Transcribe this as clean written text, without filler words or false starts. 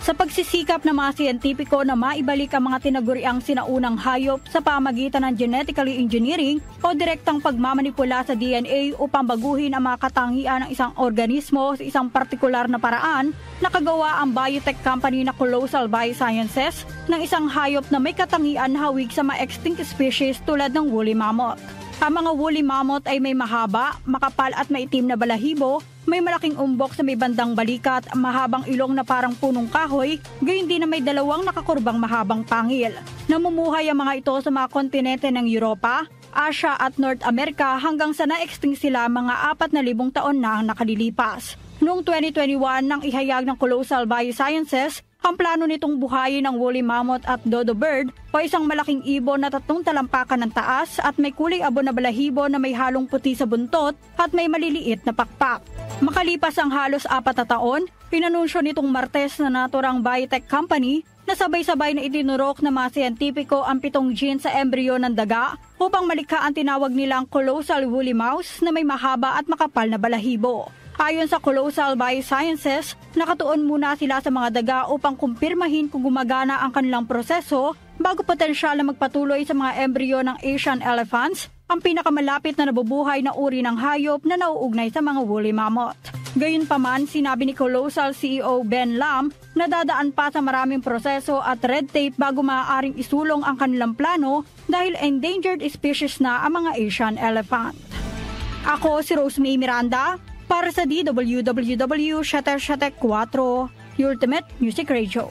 Sa pagsisikap ng mga siyentipiko na maibalik ang mga tinaguriang sinaunang hayop sa pamagitan ng genetically engineering o direktang pagmamanipula sa DNA upang baguhin ang mga katangian ng isang organismo sa isang partikular na paraan, nakagawa ang biotech company na Colossal Biosciences ng isang hayop na may katangian hawig sa mga extinct species tulad ng woolly mammoth. Ang mga woolly mammoth ay may mahaba, makapal at maitim na balahibo, may malaking umbok sa may bandang balikat, mahabang ilong na parang punong kahoy, gayon din na may dalawang nakakurbang mahabang pangil. Namumuhay ang mga ito sa mga kontinente ng Europa, Asia at North America hanggang sa na-extinct sila mga 4,000 taon na ang nakalilipas. Noong 2021 nang ihayag ng Colossal Biosciences, ang plano nitong buhayin ng woolly mammoth at dodo bird o isang malaking ibon na 3 talampakan ng taas at may kulay abo na balahibo na may halong puti sa buntot at may maliliit na pakpak. Makalipas ang halos 4 na taon, pinanunsyo nitong Martes na naturang biotech company na sabay-sabay na itinurok ng mga siyentipiko ang 7 gene sa embryo ng daga upang malikha ang tinawag nilang colossal woolly mouse na may mahaba at makapal na balahibo. Ayon sa Colossal Biosciences, nakatuon muna sila sa mga daga upang kumpirmahin kung gumagana ang kanilang proseso bago potensyal na magpatuloy sa mga embryo ng Asian elephants, ang pinakamalapit na nabubuhay na uri ng hayop na nauugnay sa mga woolly mammoth. Gayunpaman, sinabi ni Colossal CEO Ben Lam na dadaan pa sa maraming proseso at red tape bago maaaring isulong ang kanilang plano dahil endangered species na ang mga Asian elephant. Ako si Rosemary Miranda, para sa DWWW 774, Ultimate Music Radio.